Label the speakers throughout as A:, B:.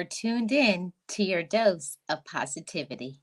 A: tuned in to your dose of positivity.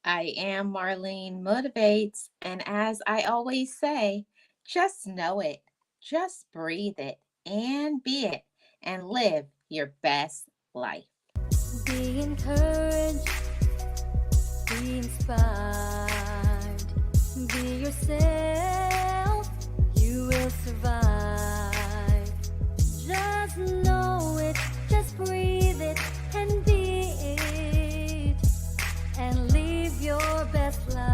A: I am Marlene Motivates, and as I always say, just know it, just breathe it, and be it, and live your best life.
B: Be encouraged, be inspired, be yourself, you will survive. Just know it, just breathe it, and be it, and live your best life.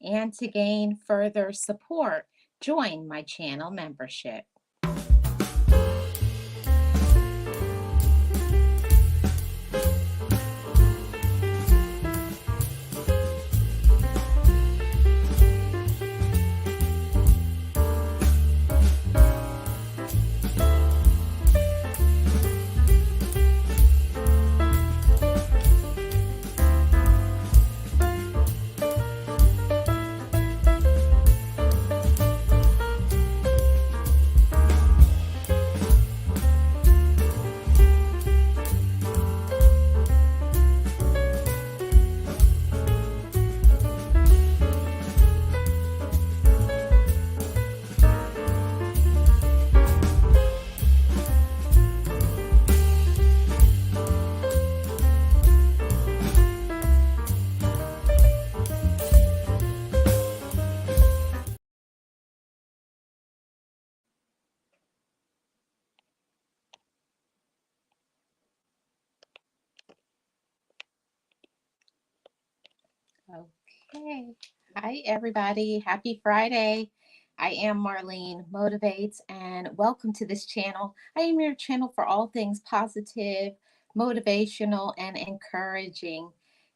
A: And to gain further support, join my channel membership. Okay. Hi, everybody. Happy Friday. I am Marlene Motivates, and welcome to this channel. I am your channel for all things positive, motivational, and encouraging.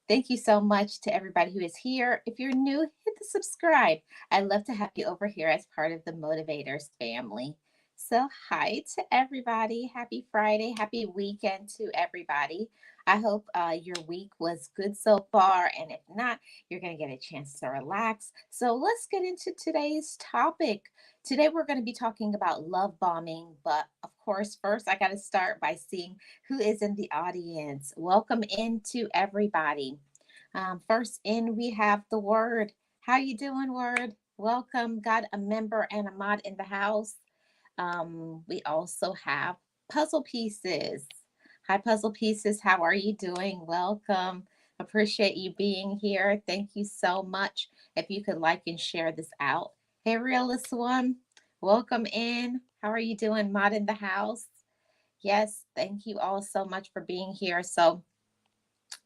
A: Thank you so much to everybody who is here. If you're new, hit the subscribe. I'd love to have you over here as part of the Motivators family. So, hi to everybody. Happy Friday. Happy weekend to everybody. I hope your week was good so far. And if not, you're going to get a chance to relax. So let's get into today's topic. Today, we're going to be talking about love bombing. But of course, first, I got to start by seeing who is in the audience. Welcome into everybody. First in, we have the Word. How you doing, Word? Welcome. Got a member and a mod in the house. We also have Puzzle Pieces. Hi, Puzzle Pieces. How are you doing? Welcome. Appreciate you being here. Thank you so much. If you could like and share this out. Hey, Realist One. Welcome in. How are you doing? Mod in the house. Yes, thank you all so much for being here. So,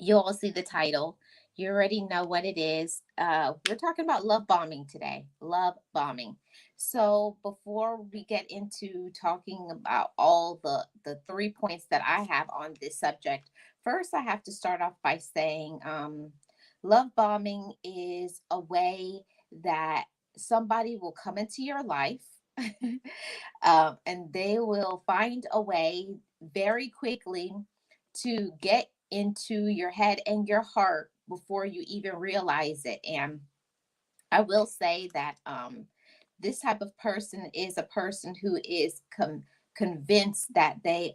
A: you all see the title. You already know what it is. We're talking about love bombing today. Love bombing. So before we get into talking about all the 3 points that I have on this subject, first I have to start off by saying love bombing is a way that somebody will come into your life and they will find a way very quickly to get into your head and your heart before you even realize it. And I will say that this type of person is a person who is convinced that they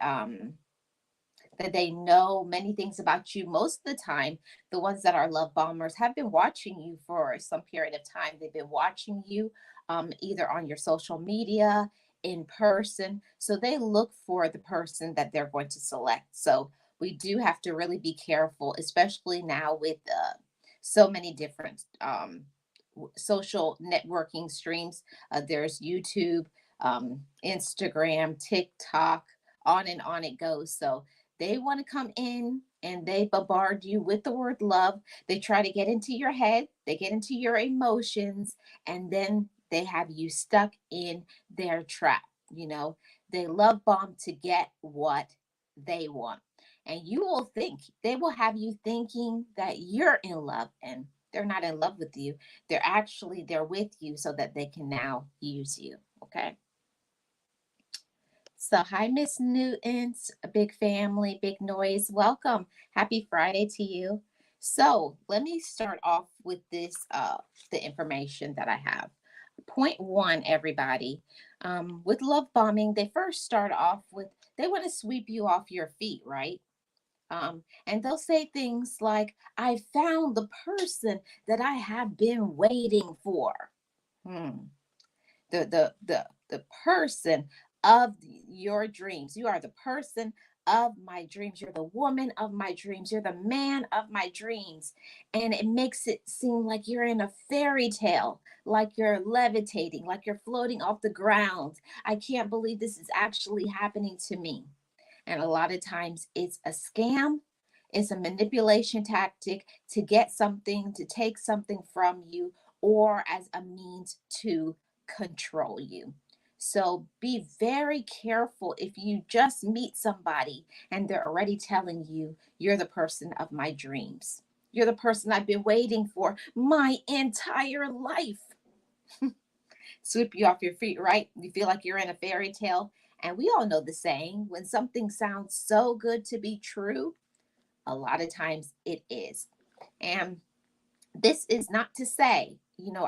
A: know many things about you. Most of the time, the ones that are love bombers have been watching you for some period of time. They've been watching you either on your social media, in person. So they look for the person that they're going to select. So we do have to really be careful, especially now with so many different social networking streams. There's YouTube, Instagram, TikTok, on it goes. So they want to come in and they bombard you with the word love. They try to get into your head, they get into your emotions, and then they have you stuck in their trap. You know, they love bomb to get what they want. And you will think, they will have you thinking that you're in love, and they're not in love with you. They're with you so that they can now use you. Okay. So, hi, Miss Newtons, a big family, big noise. Welcome. Happy Friday to you. So, let me start off with the information that I have. Point one, everybody. With love bombing, they first start off with they want to sweep you off your feet, right? And they'll say things like, I found the person that I have been waiting for. Hmm. The person of your dreams. You are the person of my dreams. You're the woman of my dreams. You're the man of my dreams. And it makes it seem like you're in a fairy tale, like you're levitating, like you're floating off the ground. I can't believe this is actually happening to me. And a lot of times it's a scam, it's a manipulation tactic to get something, to take something from you, or as a means to control you. So be very careful if you just meet somebody and they're already telling you you're the person of my dreams. You're the person I've been waiting for my entire life. Sweep you off your feet, right? You feel like you're in a fairy tale. And we all know the saying, when something sounds so good to be true, a lot of times it is. And this is not to say,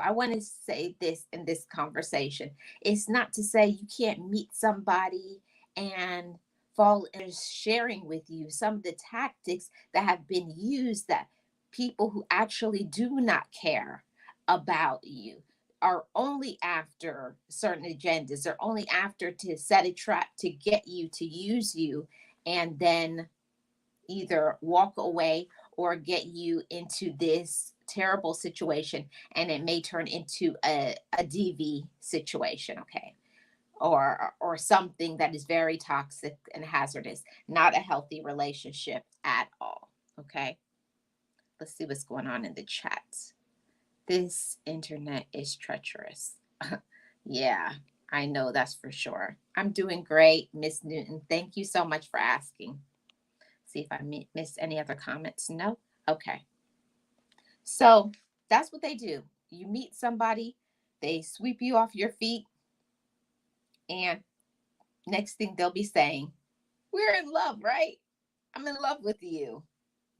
A: I want to say this in this conversation. It's not to say you can't meet somebody and fall in sharing with you some of the tactics that have been used, that people who actually do not care about you are only after certain agendas. They're only after to set a trap to get you, to use you, and then either walk away or get you into this terrible situation, and it may turn into a DV situation, okay, or something that is very toxic and hazardous, not a healthy relationship at all. Okay, let's see what's going on in the chat. This internet is treacherous. Yeah, I know, that's for sure. I'm doing great, Miss Newton. Thank you so much for asking. See if I missed any other comments. No? Okay. So that's what they do. You meet somebody, they sweep you off your feet, and next thing they'll be saying, we're in love, right? I'm in love with you.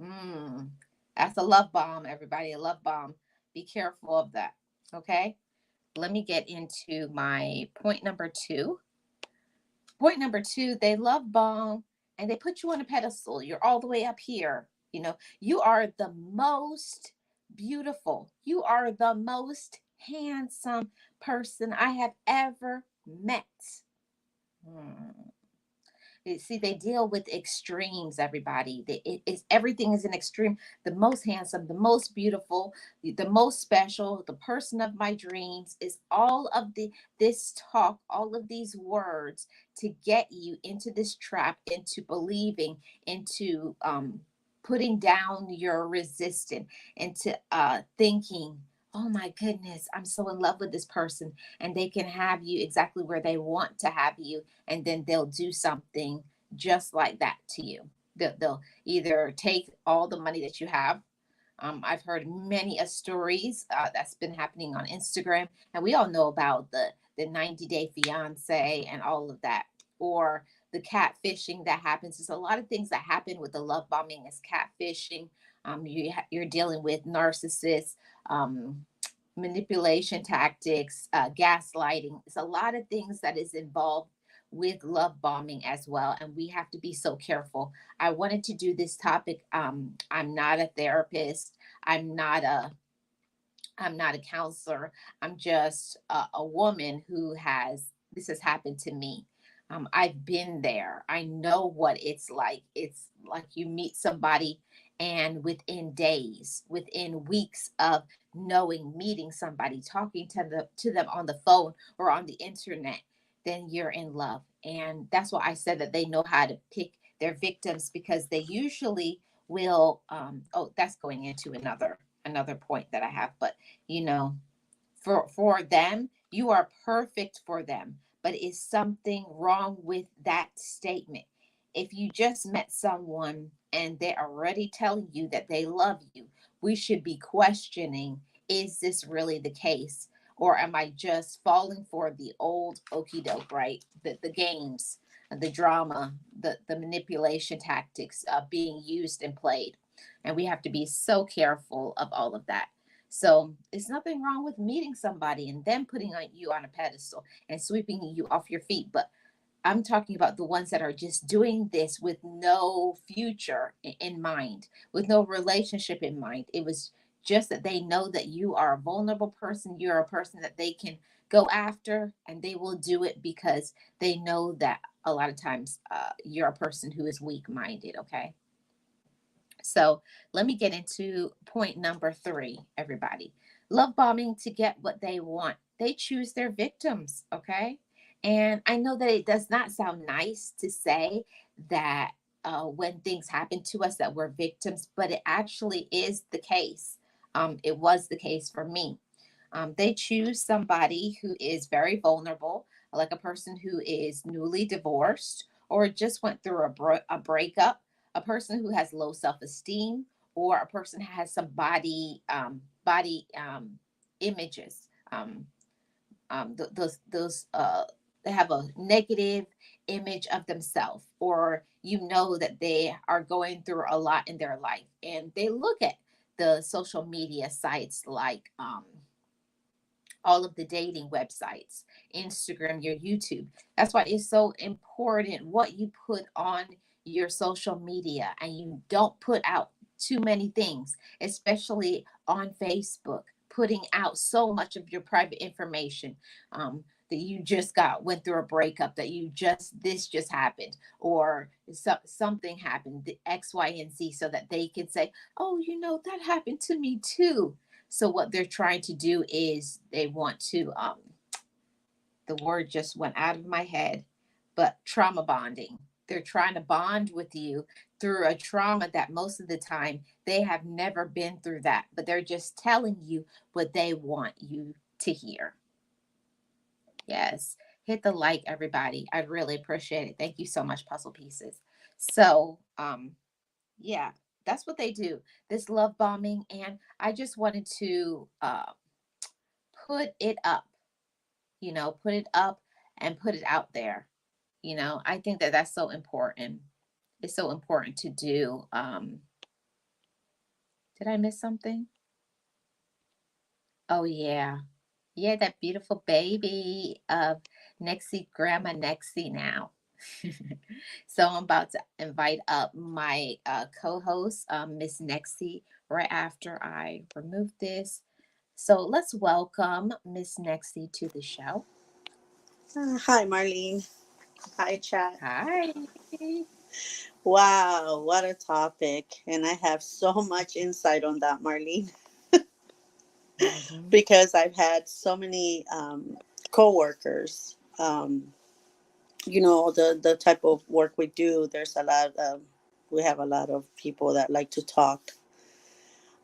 A: Hmm. That's a love bomb, everybody. A love bomb. Be careful of that. Okay. Let me get into my point number two. Point number two, they love bomb and they put you on a pedestal. You're all the way up here. You are the most beautiful. You are the most handsome person I have ever met. Hmm. See, they deal with extremes, everybody. Everything is an extreme. The most handsome, the most beautiful, the most special, the person of my dreams is all of this talk, all of these words to get you into this trap, into believing, into putting down your resistance, into thinking, oh my goodness, I'm so in love with this person, and they can have you exactly where they want to have you, and then they'll do something just like that to you. They'll either take all the money that you have. I've heard many stories that's been happening on Instagram, and we all know about the 90-day fiance and all of that, or the catfishing that happens. There's a lot of things that happen with the love bombing is catfishing. You're dealing with narcissists, um, manipulation tactics, gaslighting. It's a lot of things that is involved with love bombing as well, and we have to be so careful. I wanted to do this topic. I'm not a therapist. I'm not a I'm not a counselor. I'm just a woman who has this has happened to me. I've been there. I know what it's like. It's like you meet somebody, and within days, within weeks of meeting somebody, talking to them on the phone or on the internet, then you're in love. And that's why I said that they know how to pick their victims, because they usually will. Oh, that's going into another point that I have, but you know, for them, You are perfect for them. But is something wrong with that statement? If you just met someone and they're already telling you that they love you, we should be questioning, is this really the case? Or am I just falling for the old okey doke, right? The games, the drama, the manipulation tactics being used and played. And we have to be so careful of all of that. So it's nothing wrong with meeting somebody and then putting you on a pedestal and sweeping you off your feet. But I'm talking about the ones that are just doing this with no future in mind, with no relationship in mind. It was just that they know that you are a vulnerable person. You're a person that they can go after, and they will do it because they know that a lot of times you're a person who is weak minded. Okay. So let me get into point number three, everybody. Love bombing to get what they want. They choose their victims, okay? And I know that it does not sound nice to say that when things happen to us that we're victims, but it actually is the case. It was the case for me. They choose somebody who is very vulnerable, like a person who is newly divorced or just went through a breakup, a person who has low self esteem, or a person who has some body images. Those they have a negative image of themselves, or you know that they are going through a lot in their life, and they look at the social media sites like all of the dating websites, Instagram, your YouTube. That's why it's so important what you put on your social media, and you don't put out too many things, especially on Facebook, putting out so much of your private information. That you just went through a breakup, that you just this just happened, or something happened, the X, Y, and Z, so that they can say, "Oh, that happened to me too." So what they're trying to do is they want to the word just went out of my head, but trauma bonding. They're trying to bond with you through a trauma that most of the time they have never been through that, but they're just telling you what they want you to hear. Yes. Hit the like, everybody. I really appreciate it. Thank you so much, Puzzle Pieces. So, yeah, that's what they do. This love bombing. And I just wanted to put it up, put it up and put it out there. I think that that's so important. It's so important to do. Did I miss something? Oh, yeah. Yeah, that beautiful baby of Nexie, Grandma Nexie now. So I'm about to invite up my co-host, Miss Nexie, right after I remove this. So let's welcome Miss Nexie to the show.
C: Hi, Marlene. Hi, chat.
A: Hi.
C: Wow, what a topic. And I have so much insight on that, Marlene,
A: Hmm.
C: because I've had so many coworkers. The type of work we do, we have a lot of people that like to talk.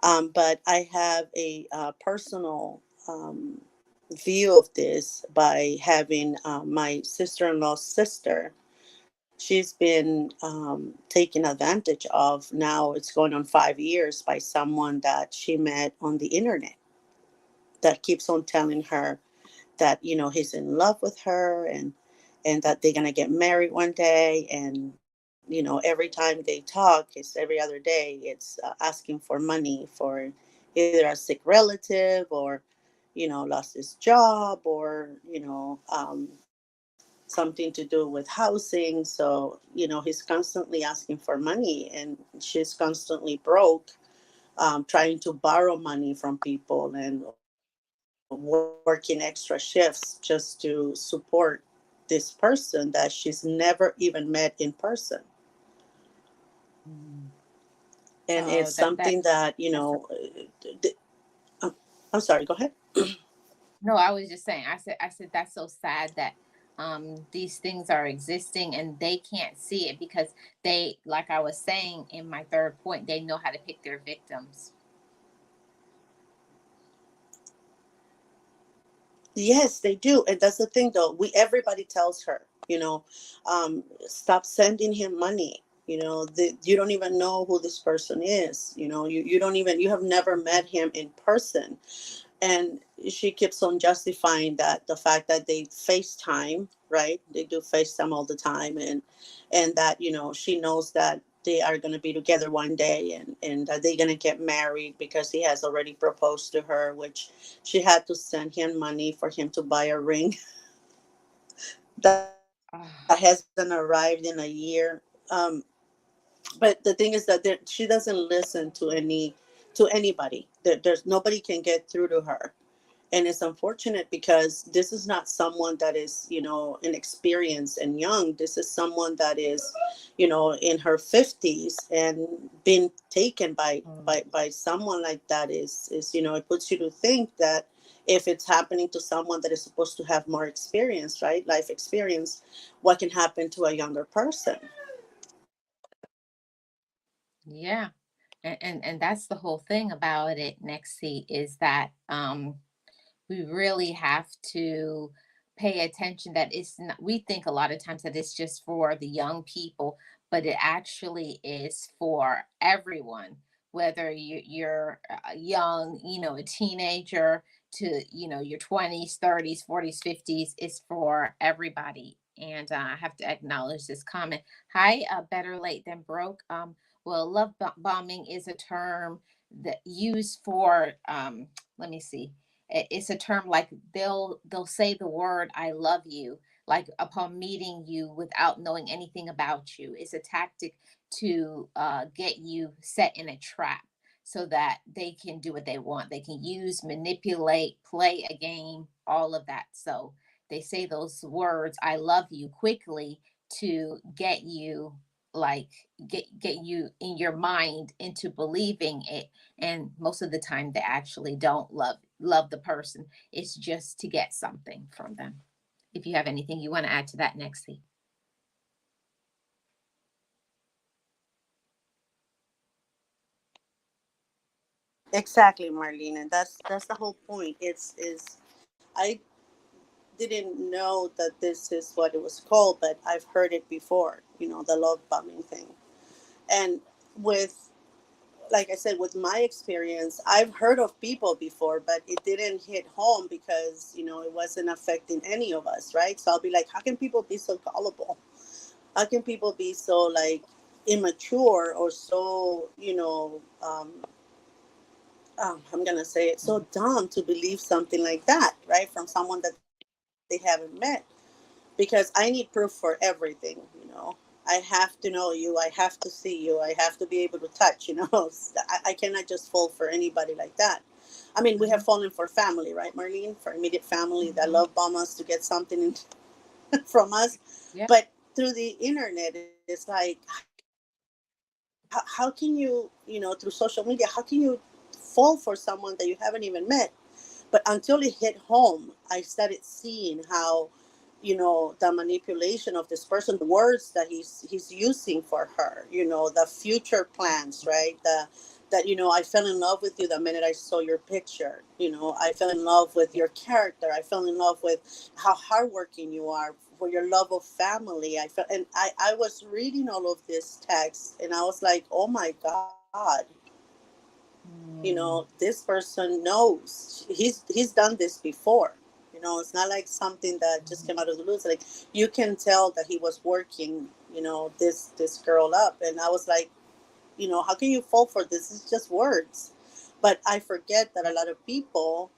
C: But I have a personal view of this by having my sister in law's sister. She's been taken advantage of. Now it's going on 5 years by someone that she met on the internet that keeps on telling her that he's in love with her, and that they're going to get married one day. And every time they talk, it's every other day, it's asking for money for either a sick relative, or lost his job, or something to do with housing. So he's constantly asking for money, and she's constantly broke, trying to borrow money from people and working extra shifts just to support this person that she's never even met in person.
A: Mm.
C: And it's
A: Oh,
C: something that
A: that's
C: I'm sorry, go ahead.
A: no, I was just saying, I said that's so sad that these things are existing and they can't see it because they, like I was saying in my third point, they know how to pick their victims.
C: Yes, they do. And that's the thing though. Everybody tells her, stop sending him money. You don't even know who this person is. You don't even, you have never met him in person. And she keeps on justifying that the fact that they FaceTime, right? They do FaceTime all the time, and that she knows that they are going to be together one day, and that they're going to get married because he has already proposed to her, which she had to send him money for him to buy a ring that hasn't arrived in a year. But the thing is that she doesn't listen to anybody. There's nobody can get through to her, and it's unfortunate because this is not someone that is inexperienced and young. This is someone that is in her 50s, and being taken by someone like that is it puts you to think that if it's happening to someone that is supposed to have more experience, right, life experience, what can happen to a younger person.
A: Yeah. And that's the whole thing about it, Nexie, is that we really have to pay attention that it's not, we think a lot of times that it's just for the young people, but it actually is for everyone, whether you're young, a teenager, to your 20s, 30s, 40s, 50s. It's for everybody. And I have to acknowledge this comment. Hi, better late than broke. Well, bombing is a term that used for let me see, it's a term like they'll say the word I love you like upon meeting you without knowing anything about you. It's a tactic to get you set in a trap so that they can do what they want. They can use, manipulate, play a game, all of that. So they say those words I love you quickly to get you, like, get you in your mind into believing it. And most of the time they actually don't love the person. It's just to get something from them. If you have anything you want to add to that, Nexie.
C: Exactly, Marlene, and that's the whole point. I didn't know that this is what it was called, but I've heard it before, the love bombing thing. And with, like I said, with my experience, I've heard of people before, but it didn't hit home because, it wasn't affecting any of us, right? So I'll be like, how can people be so gullible? How can people be so, like, immature, or so, I'm going to say it, so dumb to believe something like that, right? From someone that they haven't met, because I need proof for everything. I have to know you, I have to see you, I have to be able to touch. I cannot just fall for anybody like that. I mean, we have
A: Mm-hmm.
C: fallen for family, right, Marlene? For immediate family that
A: Mm-hmm.
C: love bomb us to get something from us.
A: Yep.
C: But through the internet, it's like, how can through social media, how can you fall for someone that you haven't even met? But until it hit home, I started seeing how, the manipulation of this person, the words that he's using for her, the future plans, right? That I fell in love with you the minute I saw your picture. I fell in love with
A: Yep.
C: your character. I fell in love with how hardworking you are, for your love of family. I was reading all of this text, and I was like, oh my God,
A: Mm.
C: this person knows. He's done this before. It's not like something that just came out of the blue. It's like you can tell that he was working, this girl up. And I was like, how can you fall for this? It's just words. But I forget that a
A: Yep.
C: lot of people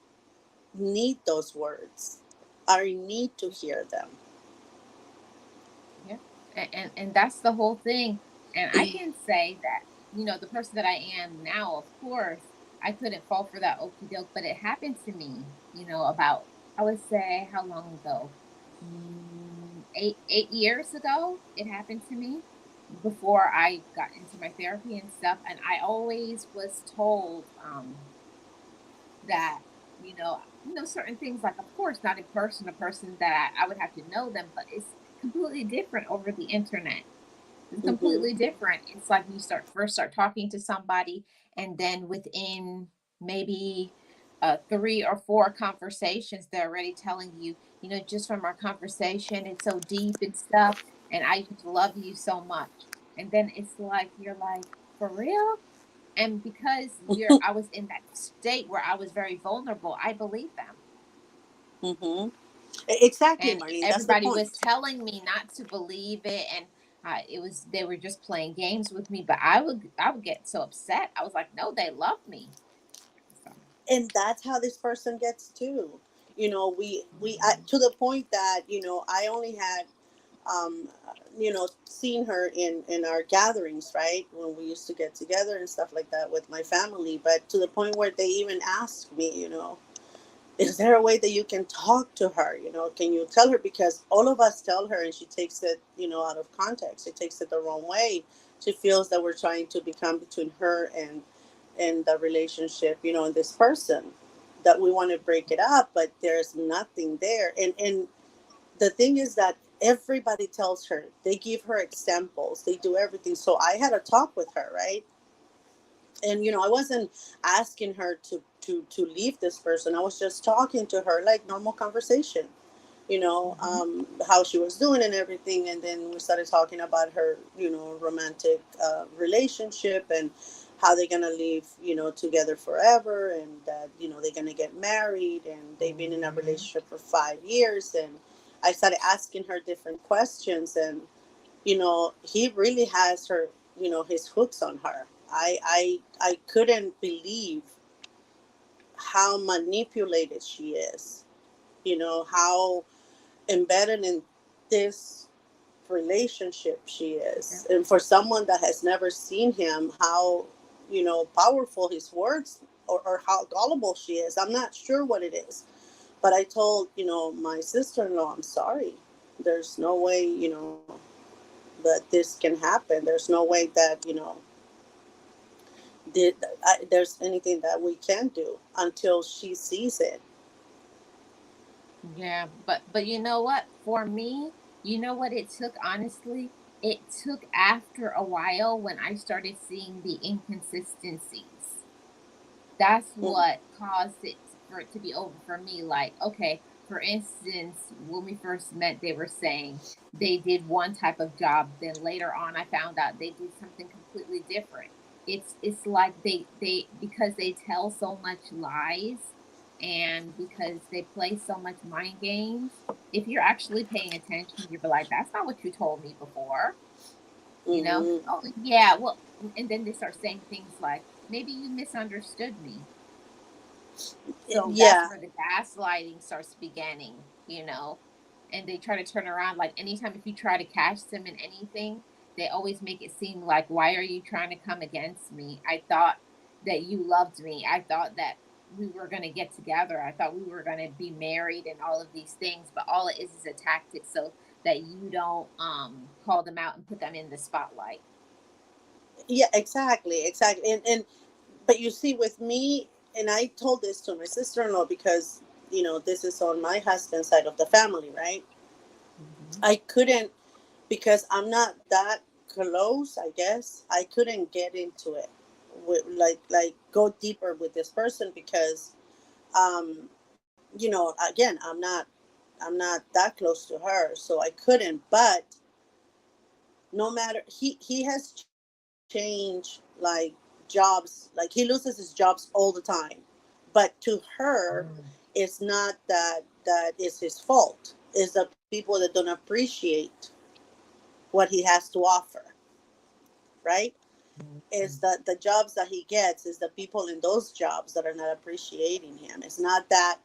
C: need those words, are in need to hear them.
A: Yep. And that's the whole thing. And I can say that, the person that I am now, of course, I couldn't fall for that okey doke, but it happened to me, about, I would say, how long ago? 8 years ago, it happened to me before I got into my therapy and stuff. And I always was told that, certain things, like, of course, not in person, a person that I would have to know them, but it's completely different over the internet. It's
C: Mm-hmm.
A: completely different. It's like you start talking to somebody, and then within maybe three or four conversations, they're already telling you, just from our conversation, it's so deep and stuff, and I just love you so much. And then it's like you're like, for real? And because I was in that state where I was very vulnerable, I believe them.
C: Mm-hmm. Exactly,
A: And
C: Marlene. That's the
A: everybody was
C: point.
A: telling me not to believe it, and they were just playing games with me. But I would get so upset. I was like, no, they love me. So,
C: And that's how this person gets too.
A: mhm.
C: To the point that I only had seen her in our gatherings, right, when we used to get together and stuff like that with my family. But to the point where they even asked me, is there a way that you can talk to her? Can you tell her? Because all of us tell her, and she takes it, out of context. She takes it the wrong way. She feels that we're trying to become between her and the relationship, and this person, that we want to break it up, but there's nothing there. And the thing is that everybody tells her, they give her examples, they do everything. So I had a talk with her, right? And I wasn't asking her to leave this person. I was just talking to her like normal conversation,
A: Mhm.
C: how she was doing and everything. And then we started talking about her, romantic relationship, and how they're gonna live, together forever, and that they're gonna get married, and they've been in a
A: Mhm.
C: relationship for 5 years. And I started asking her different questions, and he really has her, his hooks on her. I couldn't believe how manipulated she is, how embedded in this relationship she
A: Yeah.
C: is. And for someone that has never seen him, how, powerful his words, or how gullible she is. I'm not sure what it is. But I told, my sister in law, I'm sorry. There's no way, that this can happen. There's no way that, there's anything that we can do until she sees it.
A: Yeah, but you know what? For me, you know what it took, honestly? It took after a while when I started seeing the inconsistencies. That's
C: Mm,
A: what caused for it to be over for me. Like, okay, for instance, when we first met, they were saying they did one type of job, then later on I found out they did something completely different. It's like they because they tell so much lies, and because they play so much mind games, if you're actually paying attention, you'll be like, that's not what you told me before.
C: mm-hmm.
A: Oh yeah, well, and then they start saying things like, maybe you misunderstood me. So that's
C: Yeah,
A: where the gaslighting starts beginning, and they try to turn around. Like, anytime if you try to catch them in anything, they always make it seem like, why are you trying to come against me? I thought that you loved me. I thought that we were going to get together. I thought we were going to be married and all of these things, but all it is a tactic so that you don't call them out and put them in the spotlight.
C: yeah, exactly. And but you see, with me, and I told this to my sister-in-law, because this is on my husband's side of the family, right?
A: Mhm.
C: I couldn't, because I'm not that close, I guess. I couldn't get into it with, like go deeper with this person, because um again, I'm not that close to her, so I couldn't. But no matter, he has changed, like, jobs, like he loses his jobs all the time. But to her,
A: Mm.
C: it's not that is his fault. It's the people that don't appreciate what he has to offer, right? Is
A: Mhm.
C: the jobs that he gets, is the people in those jobs that are not appreciating him. It's not that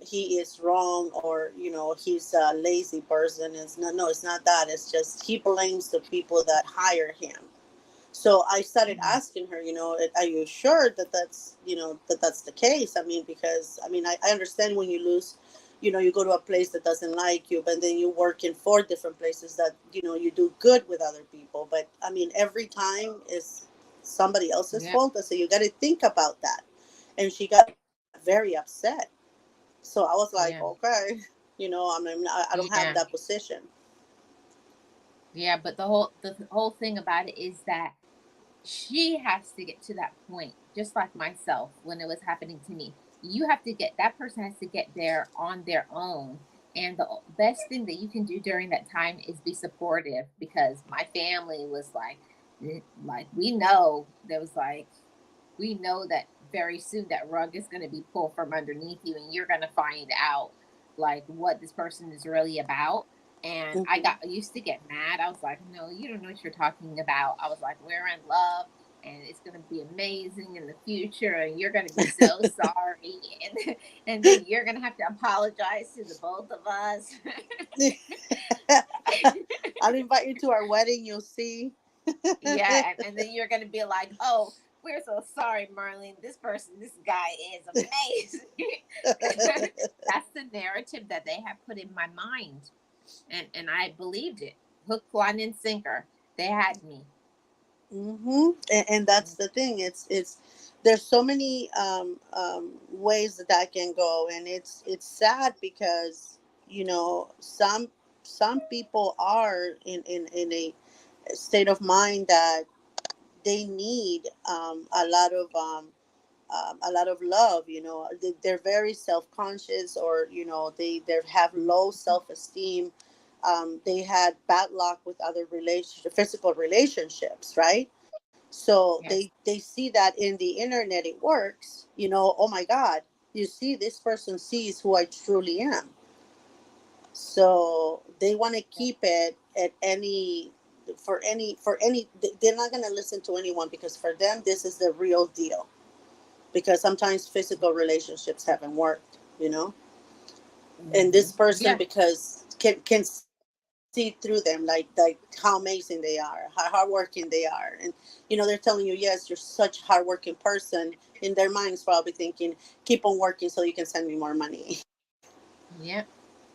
C: he is wrong, or he's a lazy person. It's not, no, it's not that. It's just he blames the people that hire him. So I started
A: Mm.
C: asking her, are you sure that that's the case? I mean, because I mean, I understand when you lose, you go to a place that doesn't like you, but then you work in four different places that, you do good with other people. But I mean, every time is somebody else's
A: Yep.
C: fault. So you got to think about that. And she got very upset. So I was like,
A: Yeah.
C: okay, I don't have that
A: Yeah.
C: position.
A: Yeah, but the whole thing about it is that she has to get to that point, just like myself when it was happening to me. you have to get, that person has to get there on their own. And the best thing that you can do during that time is be supportive, because my family was like we know there was like, we know that very soon that rug is going to be pulled from underneath you, and you're going to find out like what this person is really about. And I
C: Hmm.
A: got, I used to get mad. I was like, no, you don't know what you're talking about. I was like, we're in love, and it's going to be amazing in the future, and you're going to be so sorry, and then you're going to have to apologize to the both of us.
C: I'll invite you to our wedding. You'll see.
A: Yeah, and then you're gonna be like, "Oh, we're so sorry, Marlene. This person, this guy is amazing." That's the narrative that they have put in my mind, and I believed it, hook, line, and sinker. They had me.
C: And that's the thing. It's there's so many ways that that can go, and it's sad because some people are in a state of mind that they need a lot of love. They're very self-conscious, or they have low self-esteem. They had bad luck with other physical relationships, right? So
A: Yes.
C: they see that in the internet it works. Oh my God, you see, this person sees who I truly am. So they want to
A: Yes.
C: keep it at any they're not going to listen to anyone, because for them this is the real deal. Because sometimes physical relationships haven't worked. And
A: Hmm.
C: this person,
A: Yeah.
C: because can see through them, like how amazing they are, how hardworking they are. And they're telling you, yes, you're such a hardworking person. In their minds probably thinking, keep on working so you can send me more money.
A: Yep.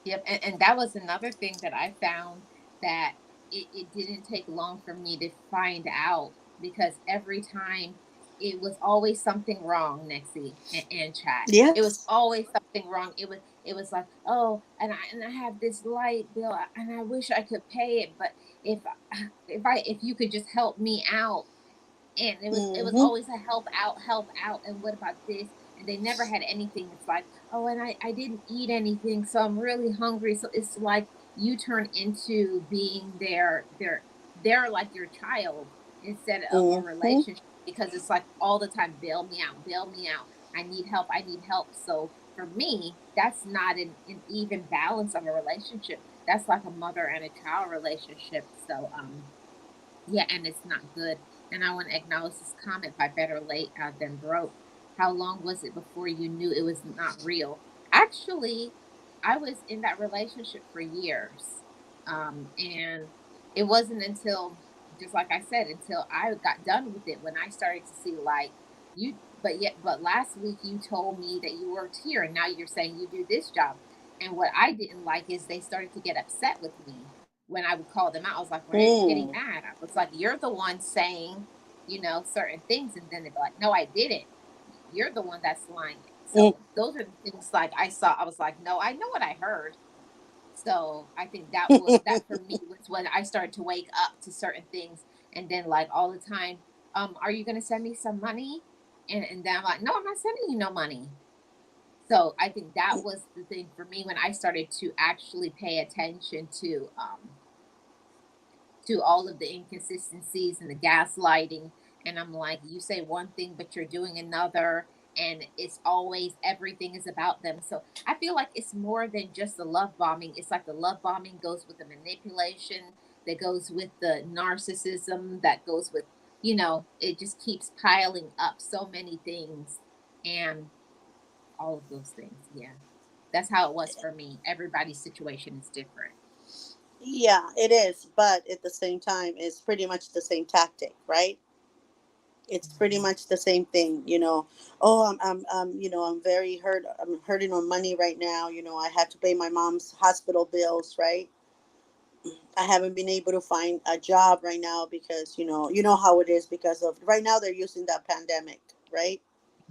A: Yep. And that was another thing that I found, that it didn't take long for me to find out, because every time it was always something wrong, Nexie and Chat. It was
C: Yes.
A: always something wrong. It was like, oh, and I have this light bill, and I wish I could pay it, but if if you could just help me out. And it was
C: Mm-hmm.
A: always a help out, and what about this? And they never had anything. It's like, oh, and I didn't eat anything, so I'm really hungry. So it's like you turn into being their like your child, instead of a
C: Mm-hmm.
A: relationship, because it's like all the time, bail me out, bail me out. I need help, I need help. So for me, that's not an even balance of a relationship. That's like a mother and a child relationship. So yeah, and it's not good. And I want to acknowledge this comment by Better Late Than Broke. How long was it before you knew it was not real? Actually, I was in that relationship for years. And it wasn't until, just like I said, until I got done with it, when I started to see like you, but last week you told me that you worked here, and now you're saying you do this job. And what I didn't like is they started to get upset with me when I would call them out. I was like, why are you getting
C: Mm.
A: mad? I was like, you're the one saying, certain things. And then they'd be like, no, I didn't. You're the one that's lying.
C: Mm.
A: So those are the things like I saw. I was like, no, I know what I heard. So I think that for me was when I started to wake up to certain things. And then like all the time, are you going to send me some money? And then I'm like, no, I'm not sending you no money. So I think that was the thing for me when I started to actually pay attention to all of the inconsistencies and the gaslighting. And I'm like, you say one thing, but you're doing another. And it's always, everything is about them. So I feel like it's more than just the love bombing. It's like the love bombing goes with the manipulation, that goes with the narcissism, that goes with, it just keeps piling up so many things. And all of those things. Yeah. That's how it was for me. Everybody's situation is different.
C: Yeah, it is, but at the same time, it's pretty much the same tactic, right? It's pretty
A: Mhm.
C: much the same thing. Oh, I'm very hurt. I'm hurting on money right now. I have to pay my mom's hospital bills, right? I haven't been able to find a job right now because you know how it is, because of right now they're using that pandemic, right?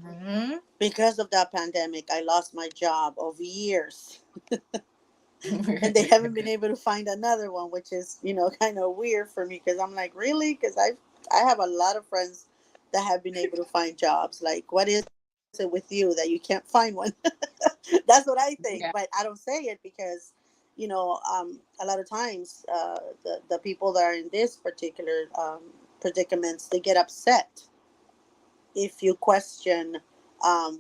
A: Mhm.
C: Because of that pandemic, I lost my job of years, and they haven't been able to find another one, which is kind of weird for me, because I'm like, really? Because I have a lot of friends that have been able to find jobs. Like, what is it? with you that you can't find one. That's what I think,
A: Yeah.
C: but I don't say it because, a lot of times the people that are in this particular predicaments, they get upset if you question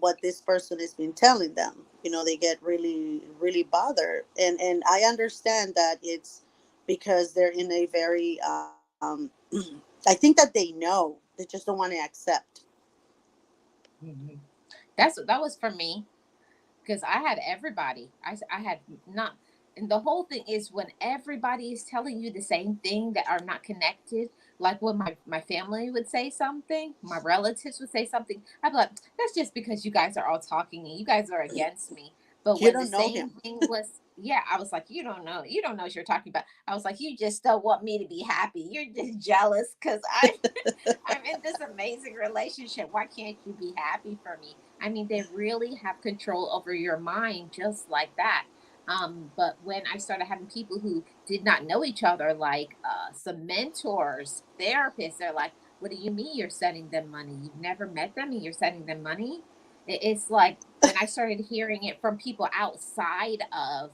C: what this person has been telling them. They get really, really bothered, and I understand that it's because they're in a very, I think that they know, they just don't want to accept.
A: Mhm. That was for me, because I had everybody. I had not, and the whole thing is when everybody is telling you the same thing that are not connected. Like when my family would say something, my relatives would say something, I'd be like, "That's just because you guys are all talking and you guys are against me." But
C: You
A: when the
C: don't know
A: same
C: him.
A: thing was, yeah, I was like, you don't know what you're talking about." I was like, "You just don't want me to be happy. You're just jealous because I'm in this amazing relationship. Why can't you be happy for me?" I mean, they really have control over your mind just like that. But when I started having people who did not know each other, like some mentors, therapists, they're like, "What do you mean you're sending them money? You've never met them and you're sending them money?" It's like when I started hearing it from people outside of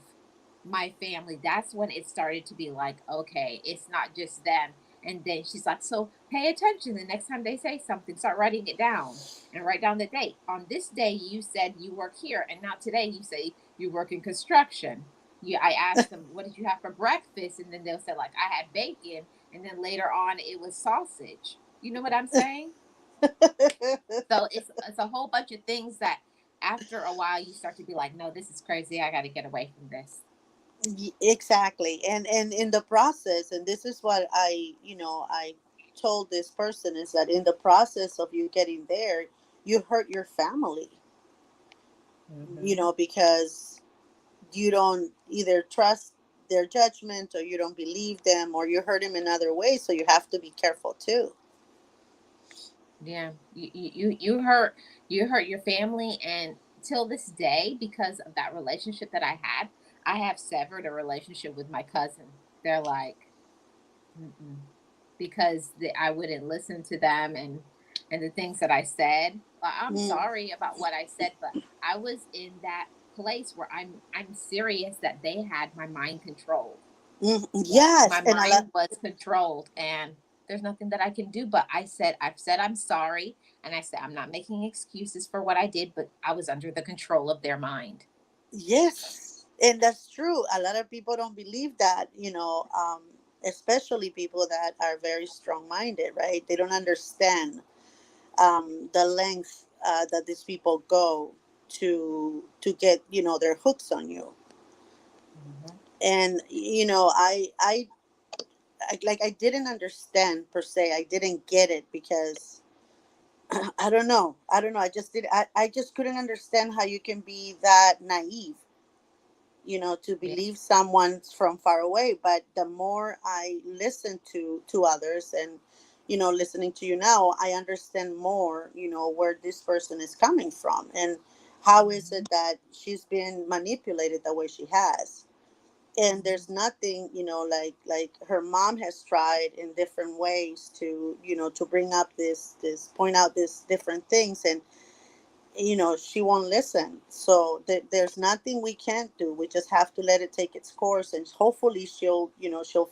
A: my family, that's when it started to be like, okay, it's not just them. And then she's like, "So pay attention. The next time they say something, start writing it down and write down the date. On this day, you said you work here, and now today you say you work in construction." I asked them, "What did you have for breakfast?" And then they'll say, like, "I had bacon." And then later on, it was sausage. You know what I'm saying? So it's a whole bunch of things that after a while you start to be like, "No, this is crazy. I got to get away from this."
C: Exactly, and in the process, and this is what I told this person, is that in the process of you getting there, you hurt your family,
A: Hmm.
C: because you don't either trust their judgment, or you don't believe them, or you hurt them in other ways, so you have to be careful too.
A: Yeah, you hurt your family, and till this day, because of that relationship that I had, I have severed a relationship with my cousin. They're like, mm-mm, because I wouldn't listen to them and the things that I said. I'm
C: Mm,
A: sorry about what I said, but I was in that place where I'm serious that they had my mind controlled. Like
C: yes,
A: my
C: and I love.
A: mind was controlled, and there's nothing that I can do. But I've said I'm sorry, and I said I'm not making excuses for what I did, but I was under the control of their mind.
C: Yes, and that's true. A lot of people don't believe that, especially people that are very strong minded, right? They don't understand the length that these people go to get, their hooks on you.
A: Hmm.
C: And I didn't understand per se. I didn't get it because I don't know. I just couldn't understand how you can be that naive, to
A: Yeah.
C: believe someone's from far away. But the more I listen to others, and listening to you now, I understand more, where this person is coming from, and how is
A: Hmm.
C: it that she's been manipulated the way she has. And
A: Hmm.
C: there's nothing, like her mom has tried in different ways to, to bring up this point out this different things, and she won't listen. So there's nothing we can't do. We just have to let it take its course, and hopefully she'll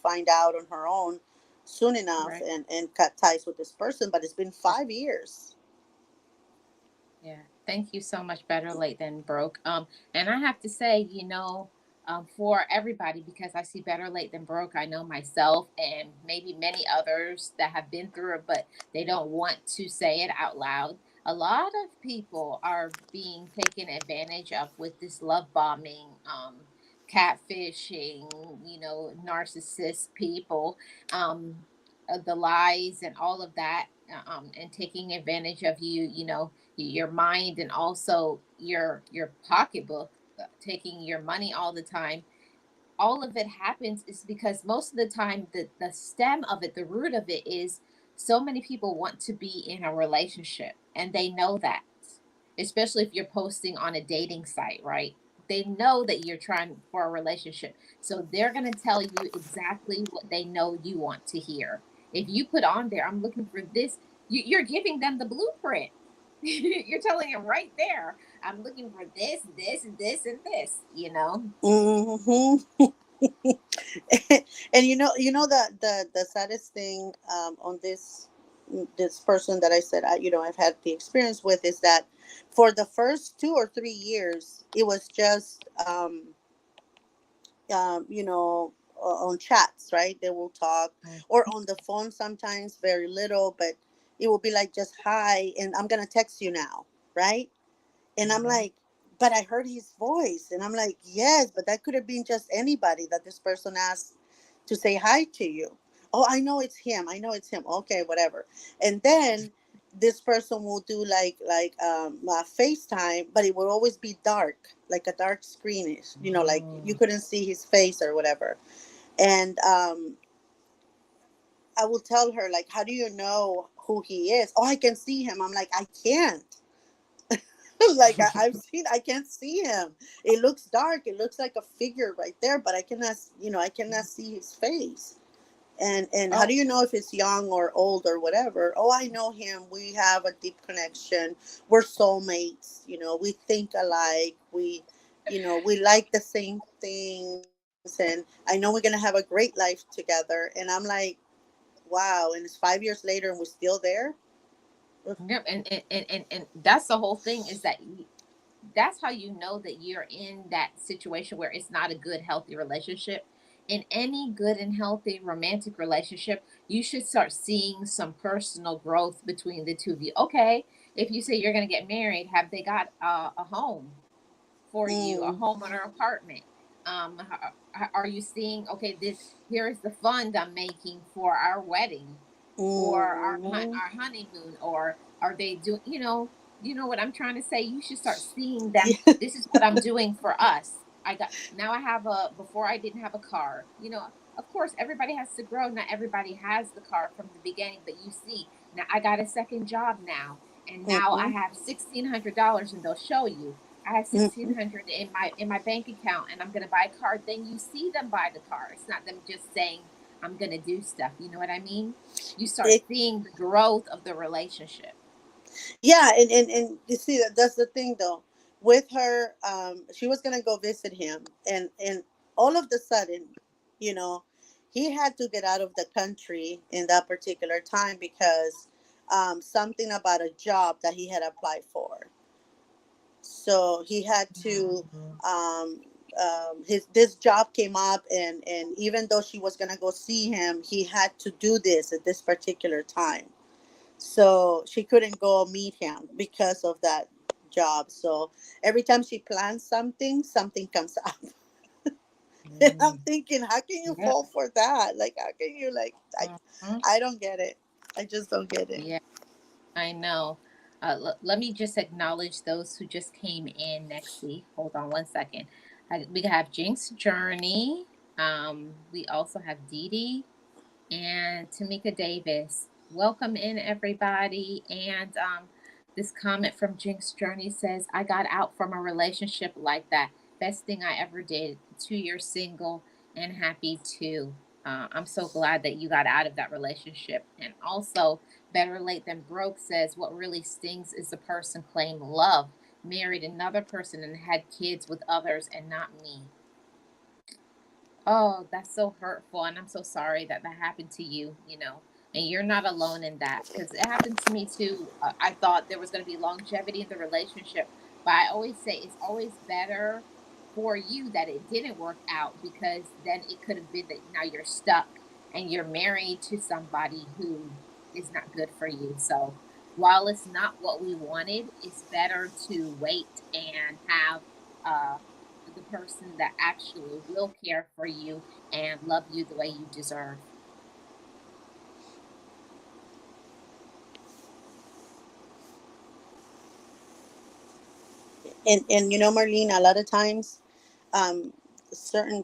C: find out on her own soon enough,
A: Right.
C: and cut ties with this person. But it's been
A: Yeah.
C: 5 years.
A: Yeah, thank you so much. Better late than broke. And I have to say, for everybody, because I see better late than broke. I know myself and maybe many others that have been through it, but they don't want to say it out loud. A lot of people are being taken advantage of with this love bombing, catfishing, narcissist people. The lies and all of that, and taking advantage of you, your mind, and also your pocketbook, taking your money all the time. All of it happens is because most of the time the stem of it, the root of it is so many people want to be in a relationship, and they know that, especially if you're posting on a dating site, right? They know that you're trying for a relationship, so they're going to tell you exactly what they know you want to hear. If you put on there, "I'm looking for this," you're giving them the blueprint. You're telling him right there, I'm looking for this, this, this, and this, you know?
C: Mm-hmm. And the saddest thing, on this person that I said, I've had the experience with, is that for the first 2 or 3 years it was just on chats, right? They will talk, or on the phone sometimes, very little, but it will be like just hi, and I'm gonna text you now, right? And I'm
A: Mm-hmm.
C: like, but I heard his voice. And I'm like, yes, but that could have been just anybody that this person asked to say hi to you. Oh, I know it's him. I know it's him. Okay, whatever. And then this person will do FaceTime, but it will always be dark, like a dark screenish, like you
A: Mm.
C: couldn't see his face or whatever. And I will tell her, like, how do you know who he is? Oh, I can see him. I'm like, I can't. Like I can't see him. It looks dark. It looks like a figure right there, but I cannot see his face. And how
A: Oh,
C: do you know if it's young or old or whatever? Oh, I know him. We have a deep connection. We're soulmates. We think alike. We like the same things, and I know we're gonna have a great life together. And I'm like, wow. And it's 5 years later, and we're still there. Ugh.
A: yep. And that's the whole thing, is that that's how you know that you're in that situation where it's not a good, healthy relationship. In any good and healthy romantic relationship, you should start seeing some personal growth between the two of you. Okay, if you say you're going to get married, have they got a home for you, a
C: Mm,
A: home or an apartment? Are you seeing, okay, this, here's the fund I'm making for our wedding, or
C: mm,
A: our honeymoon, or are they doing, you know what I'm trying to say? You should start seeing them. This is what I'm doing for us. I got, now I have a, before I didn't have a car. Of course everybody has to grow. Not everybody has the car from the beginning, but you see, now I got a second job now, and now I
C: mm-hmm,
A: have $1,600, and they'll show you. I have
C: mm-hmm.
A: 1,600 in my bank account, and I'm gonna buy a car. Then you see them buy the car. It's not them just saying I'm gonna do stuff. You know what I mean? You start
C: It,
A: seeing the growth of the relationship.
C: yeah, and you see that's the thing though. With her, she was gonna go visit him, and all of the sudden, you know, he had to get out of the country in that particular time because something about a job that he had applied for. So he had to
A: Mhm.
C: um, his this job came up, and even though she was gonna go see him, he had to do this at this particular time. So she couldn't go meet him because of that job. So every time she plans something, something comes up. And I'm
A: Mm.
C: thinking, how can you
A: Yep.
C: fall for that? Like, how can you, like,
A: Mhm.
C: I don't get it. I just don't get it.
A: Yeah, I know. Let me just acknowledge those who just came in, Nexi. Hold on one second. We have Jinx Journey. We also have Dee Dee and Tamika Davis. Welcome in, everybody. And this comment from Jinx Journey says, I got out from a relationship like that. Best thing I ever did. 2 years single and happy too. I'm so glad that you got out of that relationship. And also, Better Late Than Broke says, what really stings is the person claimed love, married another person, and had kids with others and not me. Oh, that's so hurtful. And I'm so sorry that that happened to you. And you're not alone in that, because it happened to me too. I thought there was going to be longevity in the relationship, but I always say it's always better for you that it didn't work out, because then it could have been that now you're stuck and you're married to somebody who is not good for you. So while it's not what we wanted, it's better to wait and have uh, the person that actually will care for you and love you the way you deserve.
C: And Marlene, a lot of times, um, certain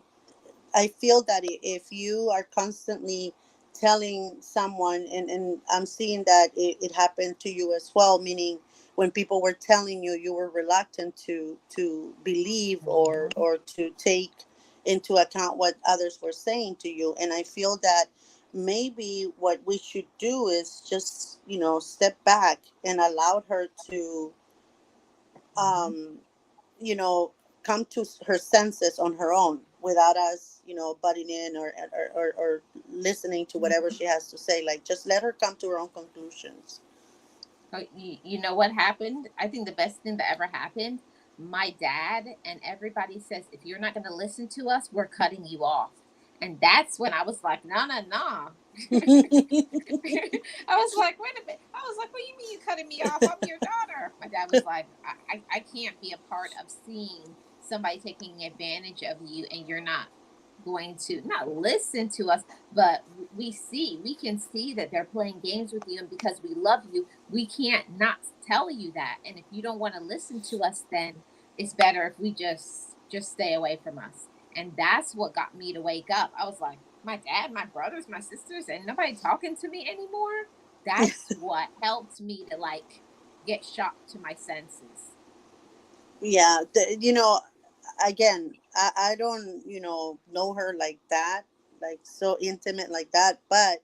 C: I feel that if you are constantly telling someone, and I'm seeing that it happened to you as well, meaning when people were telling you, you were reluctant to believe or to take into account what others were saying to you. And I feel that maybe what we should do is just, step back and allow her to,
A: Mhm.
C: um, you know, come to her senses on her own without us, butting in or listening to whatever
A: Mhm.
C: she has to say. Like, just let her come to her own conclusions.
A: You know what happened? I think the best thing that ever happened, my dad and everybody says, if you're not going to listen to us, we're cutting you off. And that's when I was like, no, no, no. I was like, wait a minute. I was like, what do you mean you cutting me off? I'm your daughter. My dad was like, I can't be a part of seeing somebody taking advantage of you and you're not going to not listen to us, but we can see that they're playing games with you. And because we love you, we can't not tell you that. And if you don't want to listen to us, then it's better if we just stay away from us. And that's what got me to wake up. I was like, my dad, my brothers, my sisters, and nobody talking to me anymore. That's what helped me to like get shocked to my senses.
C: Yeah, again, I don't, know her like that, like so intimate like that, but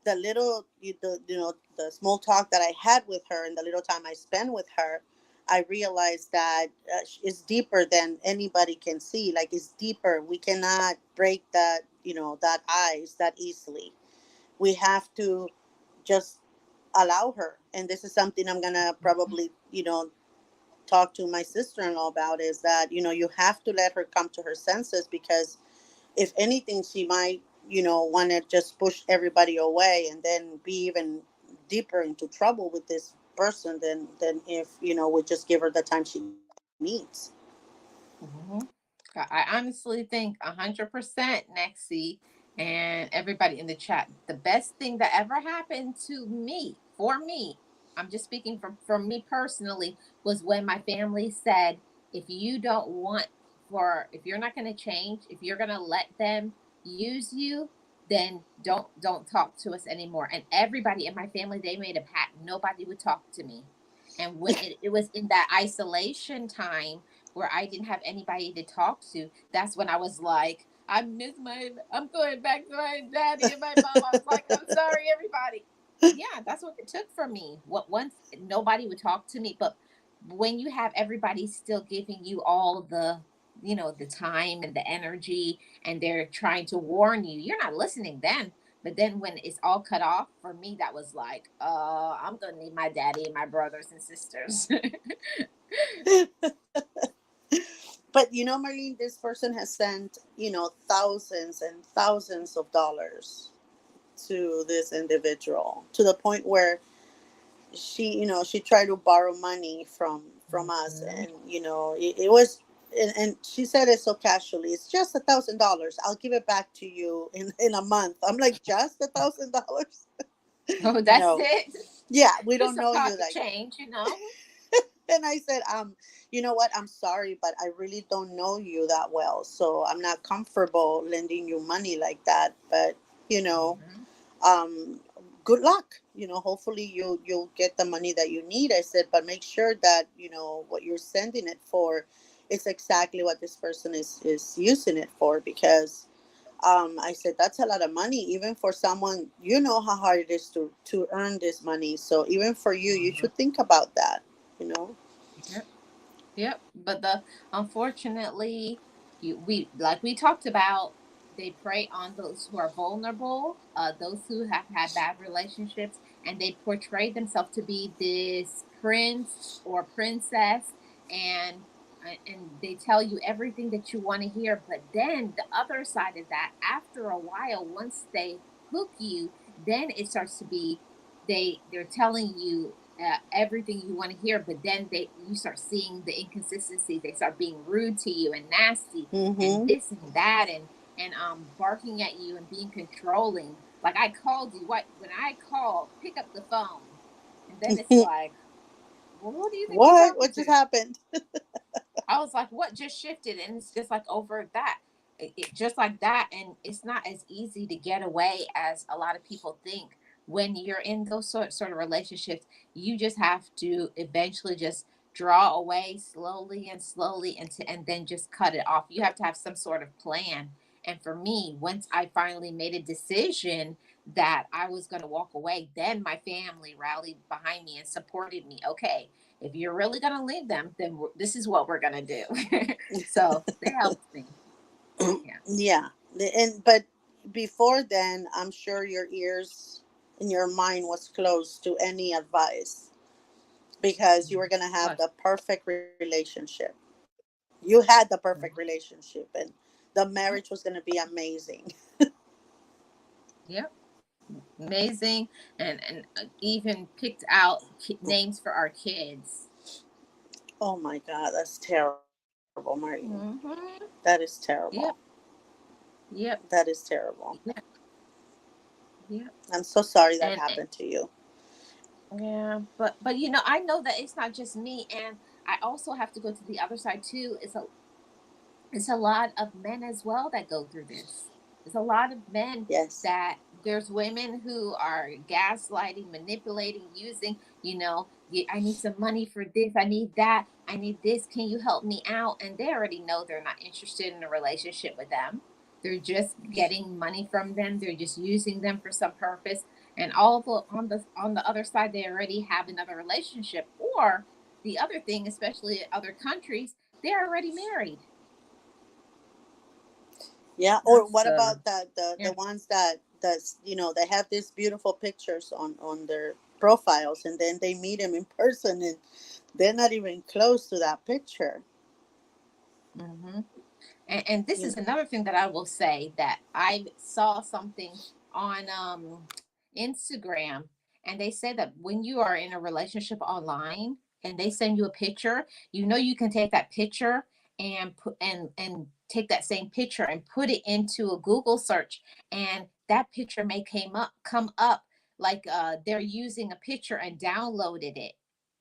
C: the little the small talk that I had with her and the little time I spent with her, I realized that it's deeper than anybody can see. Like, it's deeper. We cannot break that ice that easily. We have to just allow her. And this is something I'm gonna probably talk to my sister-in-law about, is that you have to let her come to her senses, because if anything, she might, want to just push everybody away and then be even deeper into trouble with this person than if, we just give her the time she needs.
A: Mhm. I honestly think 100% Nexi and everybody in the chat. The best thing that ever happened to me, for me, I'm just speaking from me personally, was when my family said, if you don't want if you're not going to change, if you're going to let them use you, then don't talk to us anymore. And everybody in my family, they made a pact. Nobody would talk to me. And when it was in that isolation time where I didn't have anybody to talk to, that's when I was like, I'm going back to my daddy and my mom. I was like, I'm sorry, everybody. Yeah, that's what it took for me. What once nobody would talk to me, but when you have everybody still giving you all the time and the energy, and they're trying to warn you, you're not listening then. But then when it's all cut off, for me, that was like, I'm gonna need my daddy and my brothers and sisters.
C: But Marlene, this person has sent thousands and thousands of dollars to this individual, to the point where she tried to borrow money from us,
A: Mhm.
C: and it was, and she said it so casually, it's just $1,000, I'll give it back to you in a month. I'm like, just $1,000?
A: Oh, that's
C: No.
A: it.
C: Yeah, we
A: Just
C: don't
A: a
C: know you
A: pocket
C: like that.
A: change.
C: And I said, you know what, I'm sorry, but I really don't know you that well, so I'm not comfortable lending you money like that. But you know
A: Mhm.
C: um good luck. Hopefully you'll get the money that you need. I said, but make sure that what you're sending it for is exactly what this person is using it for, because I said, that's a lot of money, even for someone, how hard it is to earn this money. So even for you, you
A: Mhm.
C: should think about that you know
A: Yep. Yep. But the unfortunately, we like we talked about, they prey on those who are vulnerable, those who have had bad relationships, and they portray themselves to be this prince or princess, and and they tell you everything that you want to hear. But then the other side of that, after a while, once they hook you, then it starts to be they're telling you everything you want to hear, but then you start seeing the inconsistency. They start being rude to you and nasty and
C: Mm-hmm.
A: this and that, and barking at you and being controlling. Like, I called you. What When I call, pick up the phone, and then it's like, well, who do you think you're talking
C: What just
A: to?
C: happened?
A: I was like, what just shifted? And it's just like over that. Just like that. And it's not as easy to get away as a lot of people think. When you're in those sort of relationships, you just have to eventually just draw away slowly and slowly, and then just cut it off. You have to have some sort of plan. And for me, once I finally made a decision that I was going to walk away, then my family rallied behind me and supported me. Okay, if you're really going to leave them, then this is what we're going to do. So they helped me. Yeah.
C: Yeah. And but before then, I'm sure your ears and your mind was closed to any advice because you were going to have
A: Us.
C: the perfect relationship. You had the perfect
A: Mhm.
C: relationship, and the marriage was going to be amazing.
A: Yep. Amazing. And even picked out names for our kids.
C: Oh my God, that's terrible, Marlene. That is
A: Hmm.
C: terrible.
A: Yep.
C: That
A: Yep.
C: is terrible.
A: Yep. Yep.
C: I'm so sorry that
A: And
C: happened to you.
A: yeah, but I know that it's not just me, and I also have to go to the other side too. It's a lot of men as well that go through this. There's a lot of men
C: Yes.
A: that there's women who are gaslighting, manipulating, using, I need some money for this, I need that, I need this, can you help me out? And they already know they're not interested in a relationship with them. They're just getting money from them. They're just using them for some purpose. And all on the other side, they already have another relationship. Or the other thing, especially in other countries, they're already married.
C: Yeah. Or
A: That's
C: what about that the
A: yeah.
C: ones that's they have these beautiful pictures on their profiles, and then they meet them in person, and they're not even close to that picture.
A: Hmm. And this
C: You
A: is
C: know.
A: another thing that I will say, that I saw something on Instagram, and they say that when you are in a relationship online and they send you a picture, you can take that picture and put and take that same picture and put it into a Google search, and that picture may come up like they're using a picture and downloaded it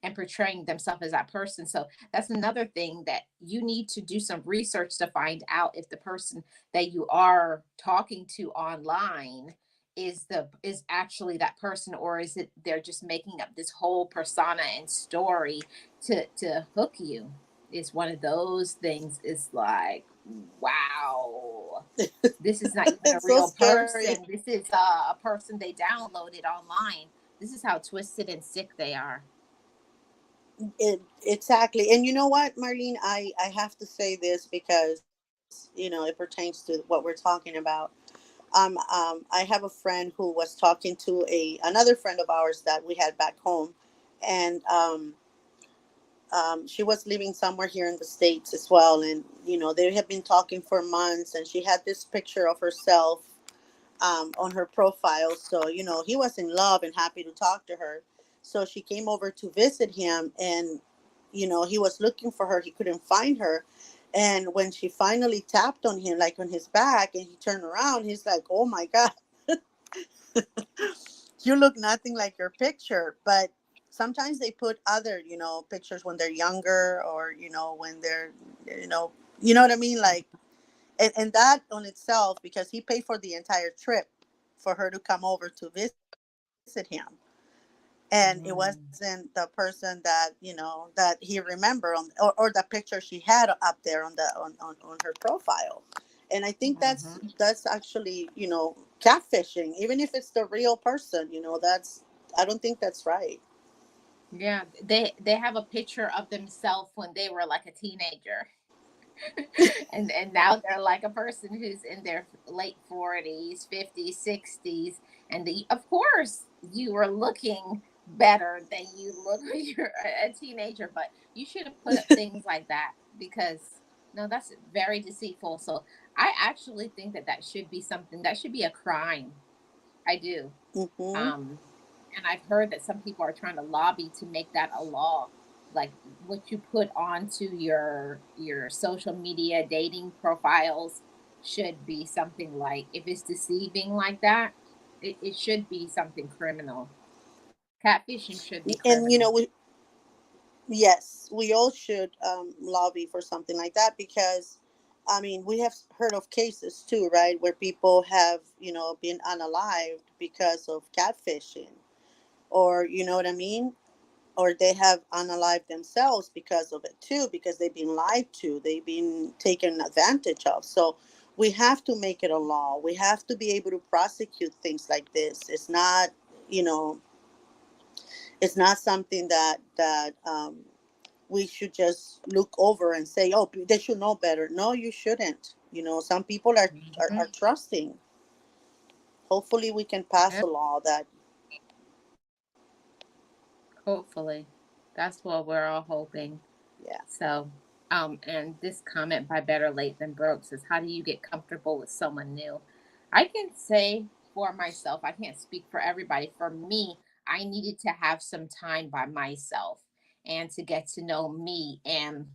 A: and portraying themselves as that person. So that's another thing, that you need to do some research to find out if the person that you are talking to online is actually that person, or is it they're just making up this whole persona and story to hook you. It's one of those things. Is like, wow, this is not even a
C: It's so
A: real
C: scary.
A: person. This is a person they downloaded online. This is how twisted and sick they are.
C: Exactly. And you know what, Marlene, I have to say this because it pertains to what we're talking about. I have a friend who was talking to a another friend of ours that we had back home, and she was living somewhere here in the States as well, and they had been talking for months, and she had this picture of herself on her profile. So he was in love and happy to talk to her. So she came over to visit him, and he was looking for her. He couldn't find her, and when she finally tapped on him, like on his back, and he turned around, he's like, "Oh my God, you look nothing like your picture." But sometimes they put other pictures when they're younger, or when they're you know what I mean, like, and that on itself, because he paid for the entire trip for her to come over to visit him, and it wasn't the
A: Mm-hmm.
C: person that he remember or the picture she had up there on her profile. And I think that's actually catfishing, even if it's the real person. That's I don't think that's right.
A: Yeah, they have a picture of themselves when they were like a teenager. And now they're like a person who's in their late 40s, 50s, 60s, and of course you were looking better than you look when you're a teenager, but you shouldn't put up things like that, because no, that's very deceitful. So I actually think that that should be something that should be a crime. I do.
C: Hmm.
A: Um, and I've heard that some people are trying to lobby to make that a law. Like, what you put onto your social media dating profiles should be something, like, if it's deceiving like that, it should be something criminal. Catfishing should be
C: And
A: criminal.
C: yes, we all should lobby for something like that, because, I mean, we have heard of cases too, right, where people have, been unalived because of catfishing, or you know what I mean, or they have unalived themselves because of it too, because they've been lied to, they've been taken advantage of. So We have to make it a law. We have to be able to prosecute things like this. It's not, you know, it's not something that we should just look over and say, oh, they should know better. No, you shouldn't. You know, some people are
A: Mhm.
C: trusting. Hopefully we can pass
A: Yep,
C: a law that,
A: hopefully. That's what we're all hoping.
C: yeah.
A: So, and this comment by Better Late Than Broke says, how do you get comfortable with someone new? I can say for myself, I can't speak for everybody. For me, I needed to have some time by myself and to get to know me and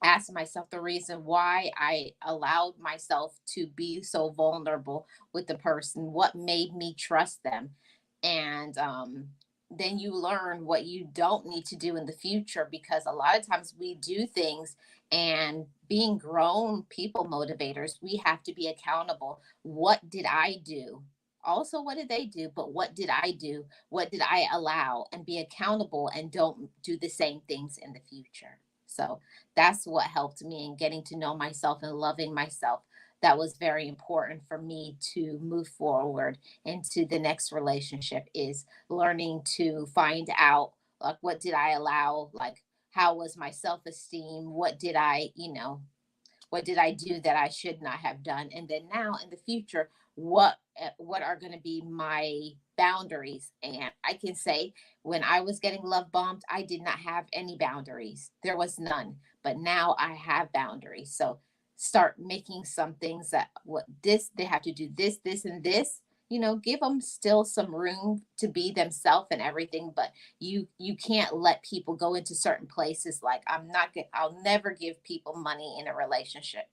A: ask myself the reason why I allowed myself to be so vulnerable with the person, what made me trust them. And then you learn what you don't need to do in the future, because a lot of times we do things, and being grown people motivators, we have to be accountable. What did I do? Also, what did they do? But what did I do? What did I allow? And be accountable and don't do the same things in the future. So, that's what helped me in getting to know myself and loving myself. That was very important for me to move forward into the next relationship, is learning to find out, like, what did I allow, like, how was my self-esteem, what did I, what did I do that I should not have done? And then now in the future, what are going to be my boundaries? And I can say, when I was getting love bombed, I did not have any boundaries. There was none. But now I have boundaries. So start making some things that, what this, they have to do this, this, and this. Give them still some room to be themselves and everything, but you can't let people go into certain places. Like, I'll never give people money in a relationship.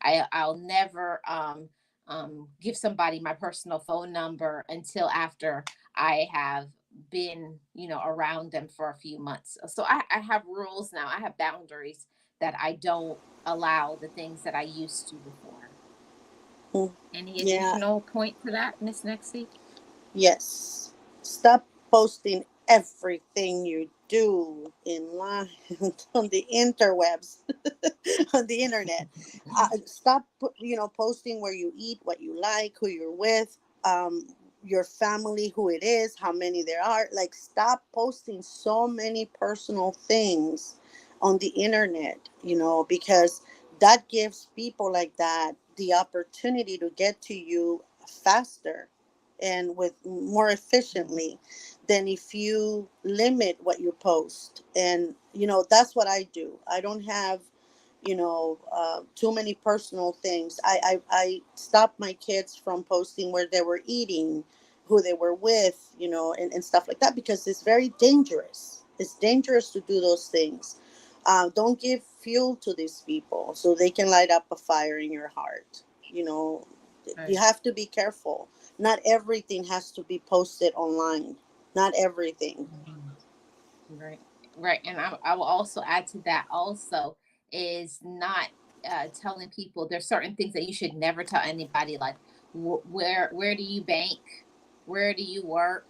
A: I'll never give somebody my personal phone number until after I have been, around them for a few months. So I have rules now. I have boundaries that I don't allow the things that I used to before.
C: Mm,
A: Any
C: yeah.
A: additional point to that, Miss Nexie?
C: Yes. Stop posting everything you do in line on the interwebs, on the internet. Stop, posting where you eat, what you like, who you're with, your family, who it is, how many there are. Like, stop posting so many personal things on the internet, because that gives people like that the opportunity to get to you faster and with more efficiently than if you limit what you post. And that's what I do. I don't have too many personal things. I stopped my kids from posting where they were eating, who they were with, and stuff like that, because it's very dangerous. It's dangerous to do those things. Don't give fuel to these people so they can light up a fire in your heart. you know you
A: Right.
C: have to be careful. Not everything has to be posted online. Not everything.
A: Mhm. Right, right. And I will also add to that, also, is not telling people there's certain things that you should never tell anybody, like, where do you bank, where do you work.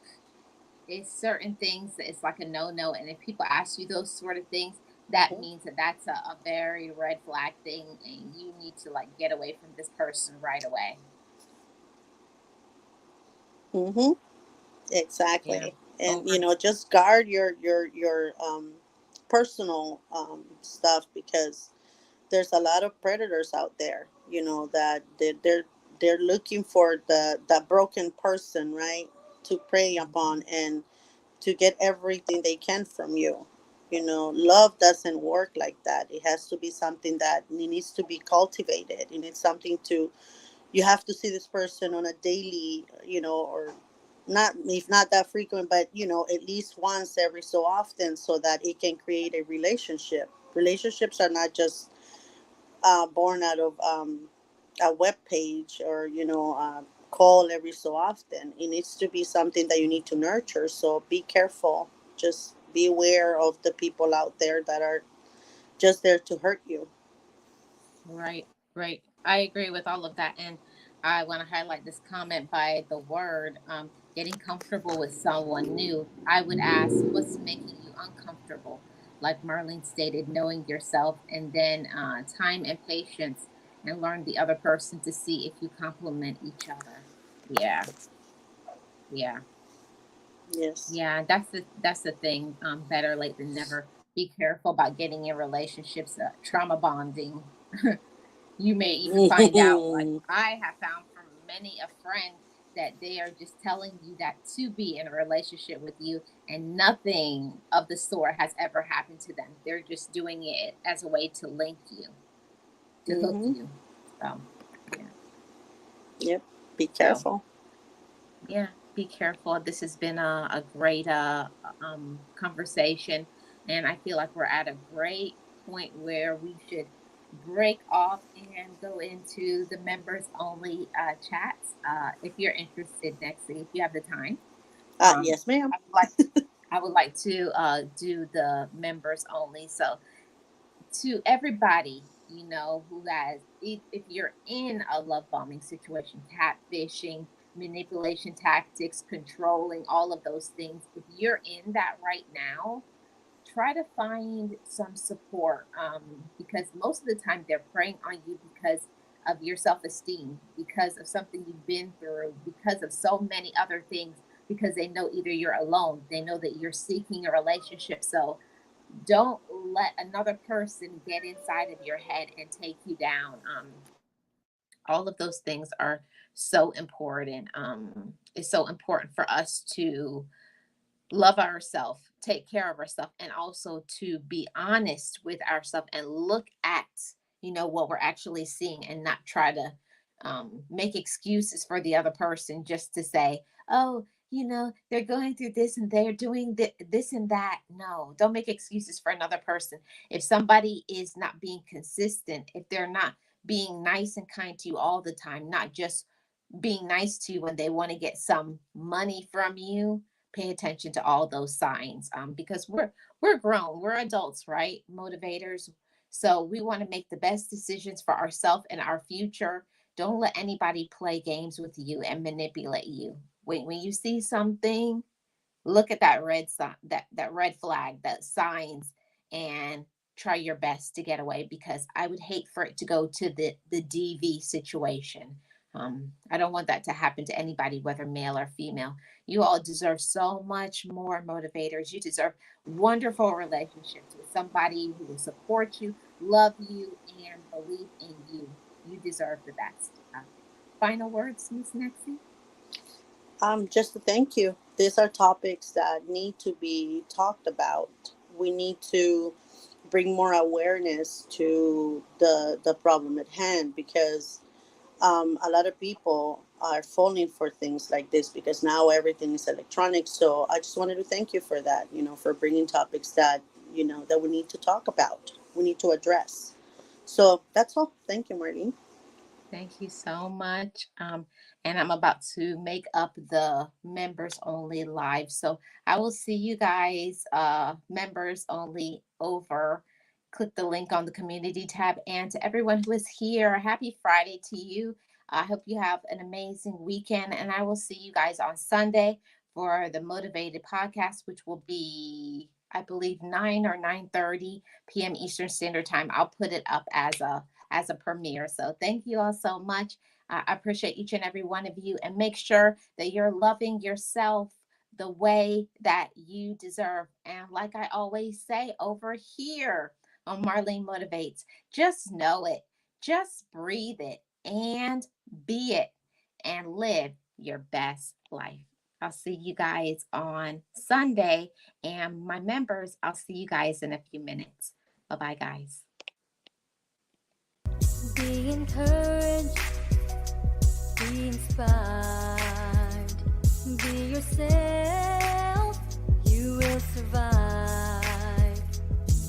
A: It's certain things that it's like a no. And if people ask you those sort of things, that means that that's a very red flag thing, and you need to, like, get away from this person right away.
C: Mm-hmm.
A: Yeah.
C: Exactly. And
A: Over.
C: just guard your personal stuff, because there's a lot of predators out there, that they're looking for the broken person, right, to prey upon and to get everything they can from you. Love doesn't work like that. It has to be something that needs to be cultivated. It needs something to You have to see this person on a daily, or not, if not that frequent, but at least once every so often, so that it can create a relationship. Relationships are not just born out of a web page, or call every so often. It needs to be something that you need to nurture. So be careful. Just be aware of the people out there that are just there to hurt you.
A: Right, right. I agree with all of that. And I want to highlight this comment by the word, getting comfortable with someone new. I would ask, what's making you uncomfortable? Like Marlene stated, knowing yourself, and then time and patience. and learn the other person to see if you complement each other. Yeah, yeah,
C: Yes.
A: yeah. That's the thing. Better late than never. Be careful about getting in relationships, trauma bonding. You may even find out, like I have found from many a friend, that they are just telling you that to be in a relationship with you, and nothing of the sort has ever happened to them. They're just doing it as a way to link you, to hook
C: Mm-hmm.
A: you. So, yeah.
C: Yep. Be
A: So,
C: careful.
A: yeah, be careful. This has been a great conversation, and I feel like we're at a great point where we should break off and go into the members only chats. If you're interested, Nexi, if you have the time, um,
C: Yes, ma'am.
A: I would like I would like to do the members only. So, to everybody, who has, if you're in a love bombing situation, catfishing, manipulation tactics, controlling, all of those things, if you're in that right now, try to find some support, because most of the time they're preying on you because of your self-esteem, because of something you've been through, because of so many other things, because they know either you're alone, they know that you're seeking a relationship. So don't let another person get inside of your head and take you down. All of those things are so important. It's so important for us to love ourselves, take care of ourselves, and also to be honest with ourselves and look at, what we're actually seeing, and not try to make excuses for the other person just to say, oh, they're going through this and they're doing this and that. No, don't make excuses for another person. If somebody is not being consistent, if they're not being nice and kind to you all the time, not just being nice to you when they want to get some money from you, pay attention to all those signs, because we're grown, we're adults, right? Motivators. So we want to make the best decisions for ourselves and our future. Don't let anybody play games with you and manipulate you. When you see something, look at that red sign, that red flag, that signs, and try your best to get away, because I would hate for it to go to the DV situation. I don't want that to happen to anybody, whether male or female. You all deserve so much more, motivators. You deserve wonderful relationships with somebody who will support you, love you, and believe in you. You deserve the best. Final words, Miss Nexie?
C: Just to thank you. These are topics that need to be talked about. We need to bring more awareness to the problem at hand, because a lot of people are falling for things like this because now everything is electronic. So I just wanted to thank you for that, for bringing topics that, that we need to talk about, we need to address. So that's all. Thank you, Marlene.
A: Thank you so much. And I'm about to make up the members only live. So I will see you guys, members only, over. Click the link on the community tab. And to everyone who is here, happy Friday to you. I hope you have an amazing weekend. And I will see you guys on Sunday for the Motivated podcast, which will be, I believe, 9 or 9:30 p.m. Eastern Standard Time. I'll put it up as a premiere. So thank you all so much. I appreciate each and every one of you, and make sure that you're loving yourself the way that you deserve. And like I always say over here on Marlene Motivates, just know it, just breathe it, and be it, and live your best life. I'll see you guys on Sunday. And my members, I'll see you guys in a few minutes. Bye bye, guys.
B: Be encouraged, be inspired, be yourself, you will survive.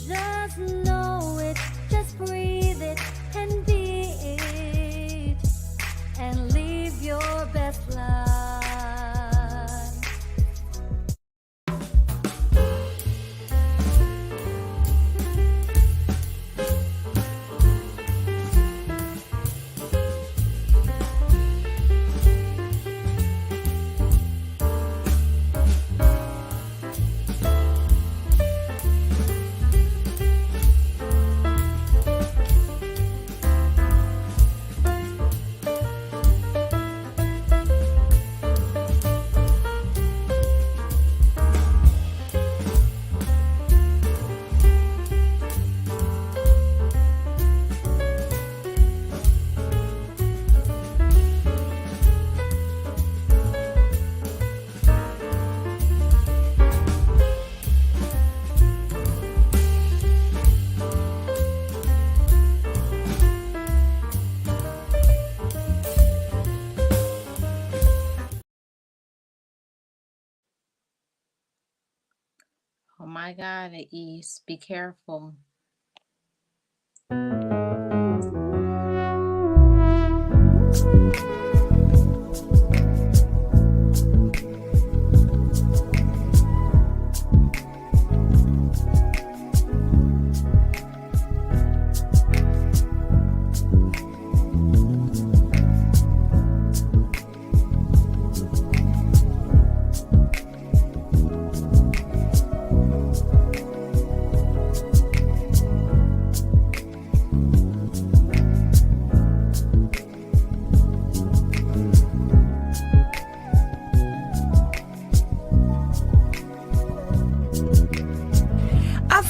B: Just know it, just breathe it, and be it, and live your best life.
A: My God, East, be careful.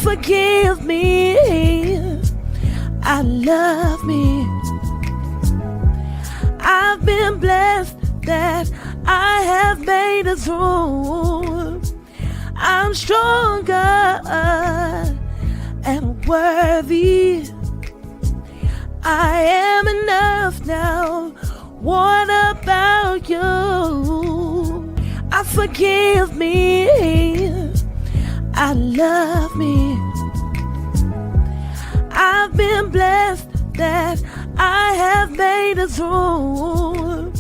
D: Forgive me, I love me. I've been blessed that I have made it through. I'm stronger and worthy. I am enough now. What about you? Forgive me, I love me. I've been blessed that I have made it through.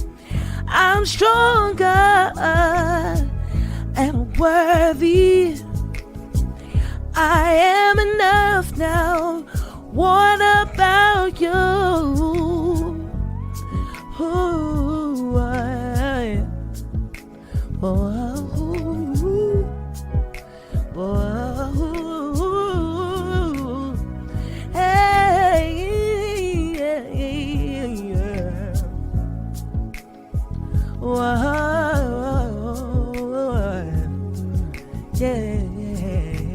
D: I'm stronger and worthy. I am enough now. What about you? Ooh, yeah.